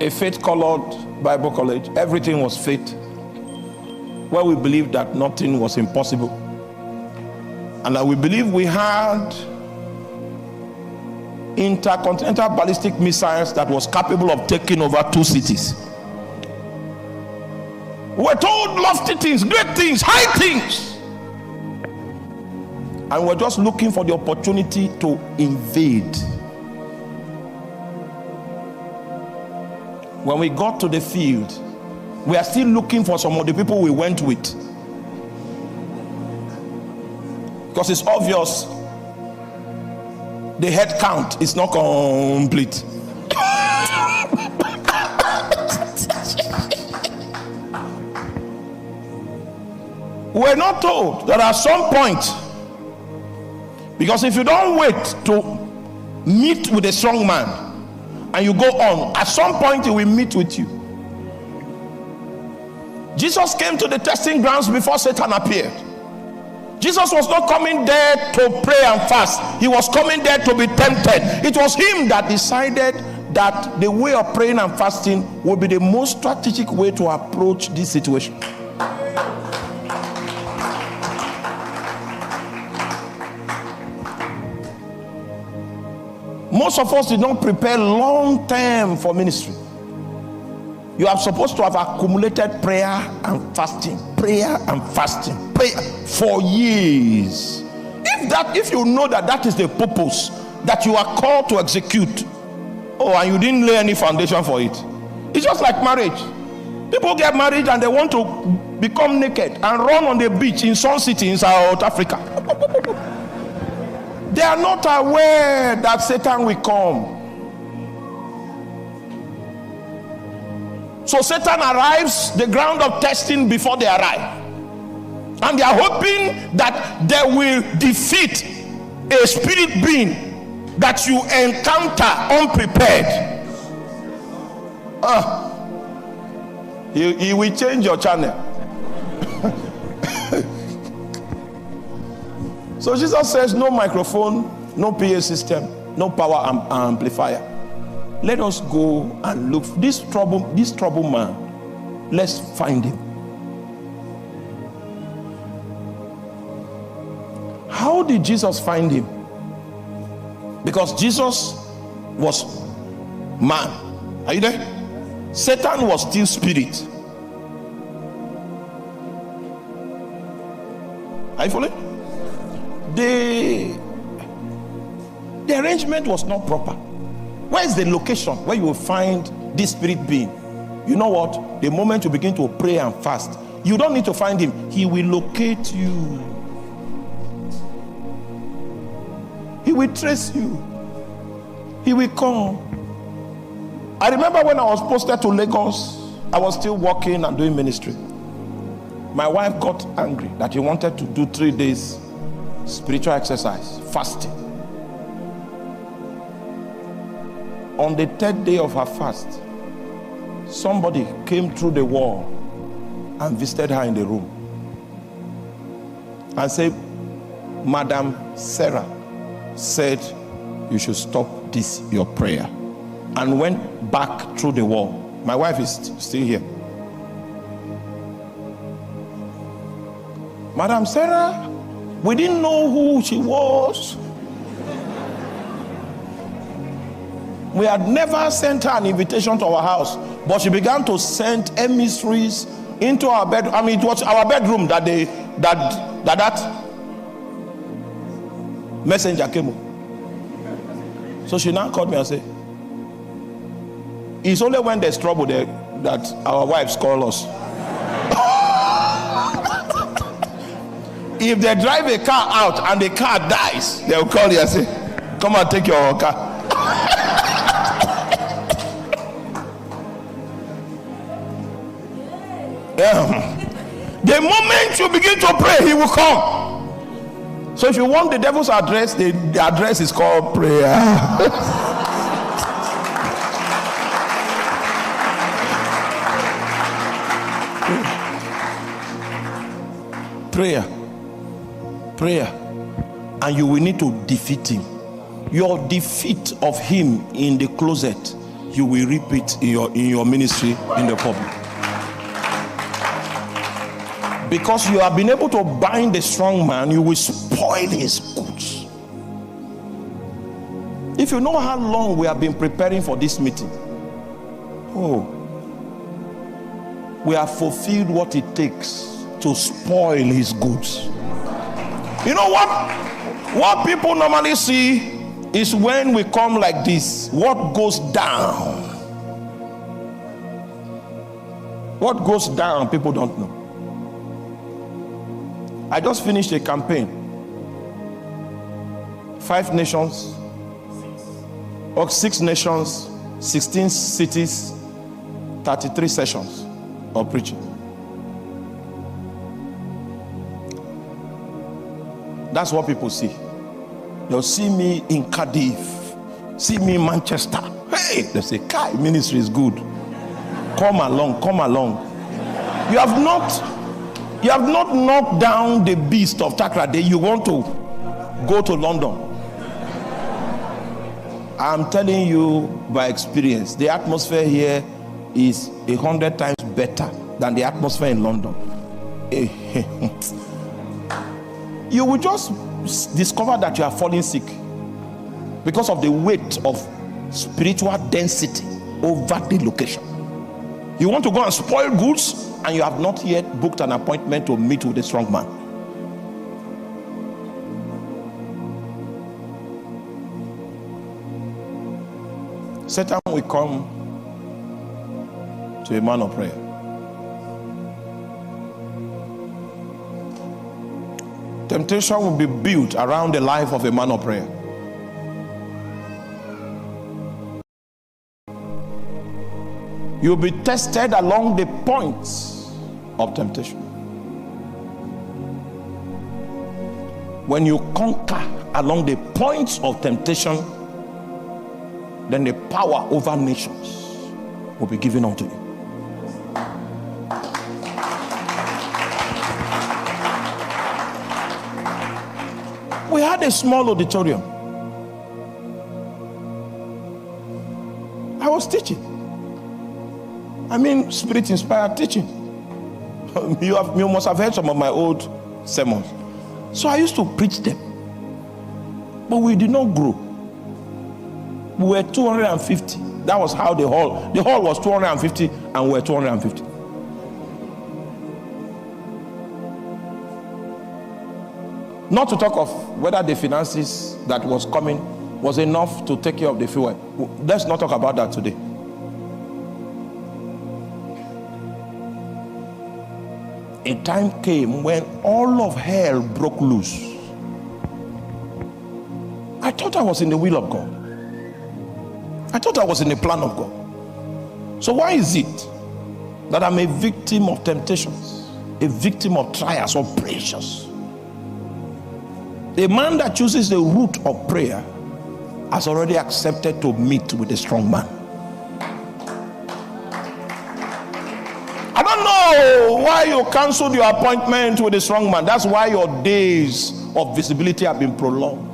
a faith-colored Bible college. Everything was faith, where we believed that nothing was impossible. And that we believed we had intercontinental ballistic missiles that was capable of taking over 2 cities. We were told lofty things, great things, high things. And we're just looking for the opportunity to invade. When we got to the field, we are still looking for some of the people we went with. Because it's obvious the head count is not complete. We're not told that at some point, because if you don't wait to meet with a strong man and you go on, at some point he will meet with you. Jesus came to the testing grounds before Satan appeared. Jesus was not coming there to pray and fast. He was coming there to be tempted. It was him that decided that the way of praying and fasting would be the most strategic way to approach this situation. Most of us did not prepare long term for ministry. You are supposed to have accumulated prayer and fasting for years. If you know that is the purpose that you are called to execute, and you didn't lay any foundation for it, it's just like marriage. People get married and they want to become naked and run on the beach in Sun City in South Africa. They are not aware that Satan will come. So Satan arrives the ground of testing before they arrive. And they are hoping that they will defeat a spirit being that you encounter unprepared. He will change your channel. So Jesus says, no microphone, no PA system, no power amplifier. Let us go and look for this trouble man. Let's find him. How did Jesus find him? Because Jesus was man. Are you there? Satan was still spirit. Are you following? The arrangement was not proper. Where is the location where you will find this spirit being? You know what? The moment you begin to pray and fast, you don't need to find him. He will locate you. He will trace you. He will come. I remember when I was posted to Lagos, I was still working and doing ministry. My wife got angry that he wanted to do 3 days spiritual exercise, fasting. On the 3rd day of her fast, somebody came through the wall and visited her in the room and said, Madam Sarah said you should stop this, your prayer, and went back through the wall. My wife is still here. Madam Sarah, we didn't know who she was. We had never sent her an invitation to our house, but she began to send emissaries into our bedroom. I mean, it was our bedroom that that messenger came up. So she now called me and said, it's only when there's trouble that our wives call us. If they drive a car out and the car dies, they'll call you and say, come and take your car. The moment you begin to pray, he will come. So if you want the devil's address, the address is called prayer. Prayer, and you will need to defeat him. Your defeat of him in the closet, you will reap it in your ministry in the public. Because you have been able to bind a strong man, you will spoil his goods. If you know how long we have been preparing for this meeting, we have fulfilled what it takes to spoil his goods. You know what people normally see is when we come like this, what goes down. What goes down, people don't know. I just finished a campaign. 5 nations, or 6 nations, 16 cities, 33 sessions of preaching. That's what people see. They'll see me in Cardiff, see me in Manchester. Hey, they say, Kai, ministry is good. Come along, come along. You have not knocked down the beast of Takrade. You want to go to London. I'm telling you by experience, the atmosphere here is 100 times better than the atmosphere in London. You will just discover that you are falling sick because of the weight of spiritual density over the location. You want to go and spoil goods, and you have not yet booked an appointment to meet with a strong man. Satan will come to a man of prayer. Temptation will be built around the life of a man of prayer. You'll be tested along the points of temptation. When you conquer along the points of temptation, then the power over nations will be given unto you. We had a small auditorium. I was teaching. I mean, spirit-inspired teaching. You must have heard some of my old sermons. So I used to preach them. But we did not grow. We were 250. That was how the hall was 250 and we were 250. Not to talk of whether the finances that was coming was enough to take care of the fuel. Let's not talk about that today. A time came when all of hell broke loose. I thought I was in the will of God. I thought I was in the plan of God. So why is it that I'm a victim of temptations, a victim of trials or pressures? A man that chooses the route of prayer has already accepted to meet with a strong man. I don't know why you canceled your appointment with a strong man. That's why your days of visibility have been prolonged.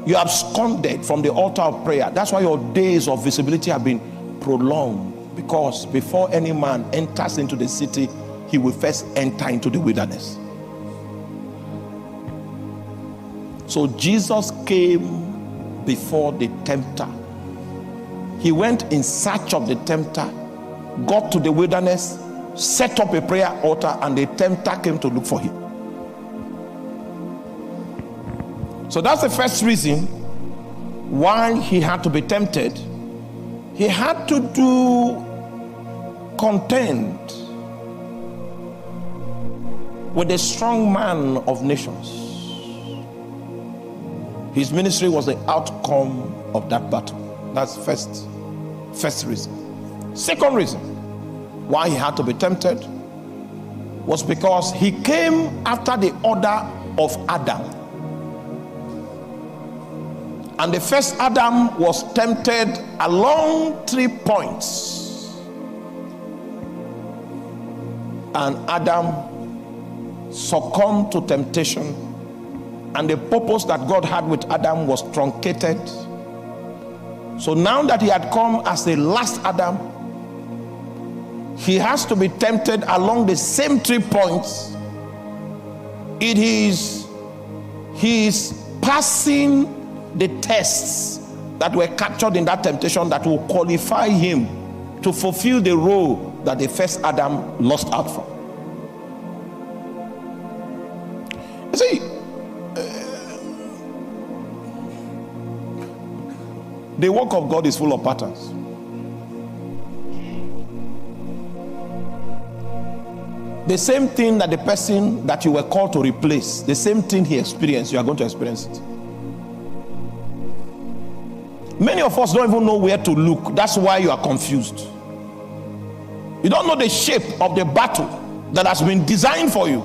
You absconded from the altar of prayer. That's why your days of visibility have been prolonged. Because before any man enters into the city, he will first enter into the wilderness. So Jesus came before the tempter. He went in search of the tempter, got to the wilderness, set up a prayer altar, and the tempter came to look for him. So that's the first reason why he had to be tempted. He had to contend with the strong man of nations. His ministry was the outcome of that battle. That's first reason. Second reason why he had to be tempted was because he came after the order of Adam. And the first Adam was tempted along 3 points. And Adam succumbed to temptation and the purpose that God had with Adam was truncated. So now that he had come as the last Adam, he has to be tempted along the same 3 points. He is passing the tests that were captured in that temptation that will qualify him to fulfill the role that the first Adam lost out from. You see, the work of God is full of patterns. The same thing that the person that you were called to replace, the same thing he experienced, you are going to experience it. Many of us don't even know where to look. That's why you are confused. You don't know the shape of the battle that has been designed for you,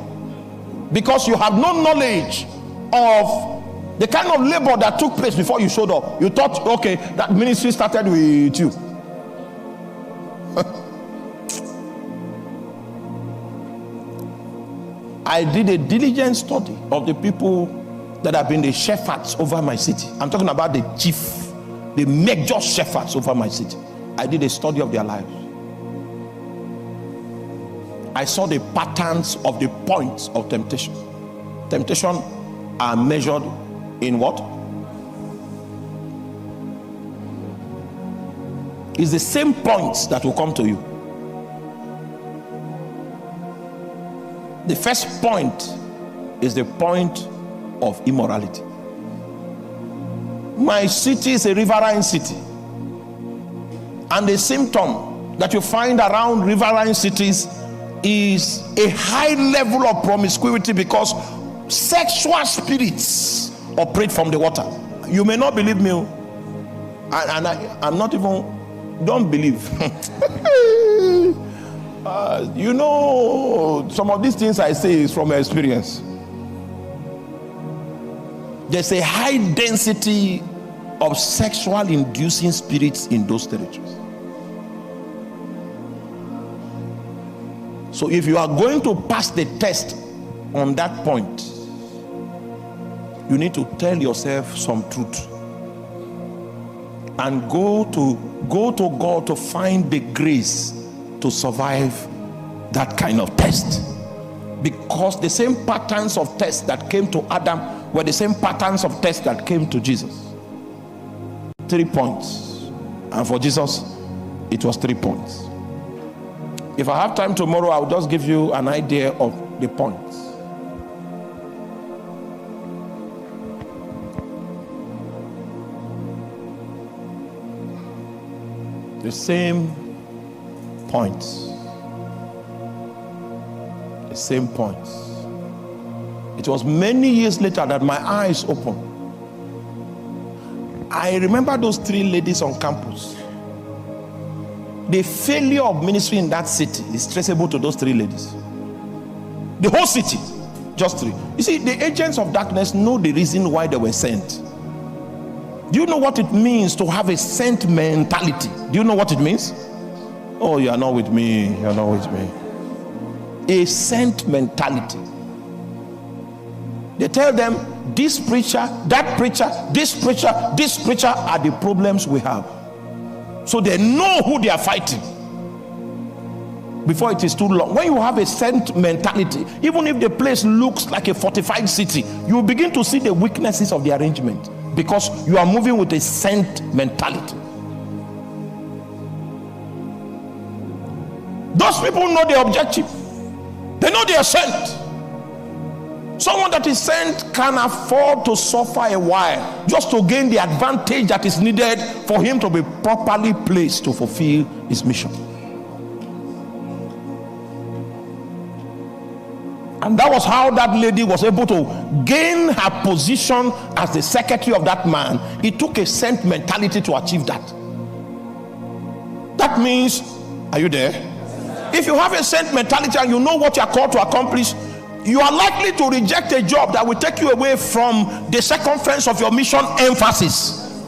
because you have no knowledge of the kind of labor that took place before you showed up. You thought, okay, that ministry started with you. I did a diligent study of the people that have been the shepherds over my city. I'm talking about the chief, the major shepherds over my city. I did a study of their lives. I saw the patterns of the points of temptation. Temptation are measured in what? It's the same points that will come to you. The first point is the point of immorality. My city is a riverine city, and the symptom that you find around riverine cities is a high level of promiscuity, because sexual spirits operate from the water. You may not believe me, and I'm not even, don't believe. You know, some of these things I say is from experience. There's a high density of sexual inducing spirits in those territories. So if you are going to pass the test on that point, you need to tell yourself some truth and go to God to find the grace to survive that kind of test. Because the same patterns of tests that came to Adam were the same patterns of tests that came to Jesus. 3 points. And for Jesus, it was 3 points. If I have time tomorrow, I'll just give you an idea of the points. The same points. The same points. It was many years later that my eyes opened. I remember those 3 ladies on campus. The failure of ministry in that city is traceable to those 3 ladies. The whole city, just 3. You see, the agents of darkness know the reason why they were sent. Do you know what it means to have a sent mentality? Do you know what it means? Oh, you are not with me. You are not with me. A sent mentality. They tell them, this preacher, that preacher, this preacher are the problems we have. So they know who they are fighting before it is too long. When you have a sent mentality, even if the place looks like a fortified city, you will begin to see the weaknesses of the arrangement, because you are moving with a sent mentality. Those people know the objective. They know they are sent. Someone that is sent can afford to suffer a while just to gain the advantage that is needed for him to be properly placed to fulfill his mission. And that was how that lady was able to gain her position as the secretary of that man. It took a sent mentality to achieve that. That means, are you there? If you have a sent mentality and you know what you are called to accomplish, you are likely to reject a job that will take you away from the circumference of your mission emphasis.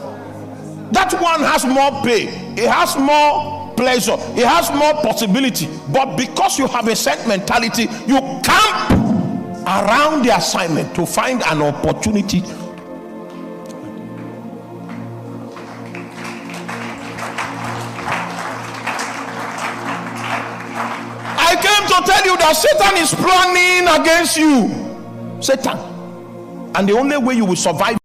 That one has more pay, it has more pleasure, it has more possibility. But because you have a sent mentality, you camp around the assignment to find an opportunity. I came to tell you that Satan is planning against you. Satan. And the only way you will survive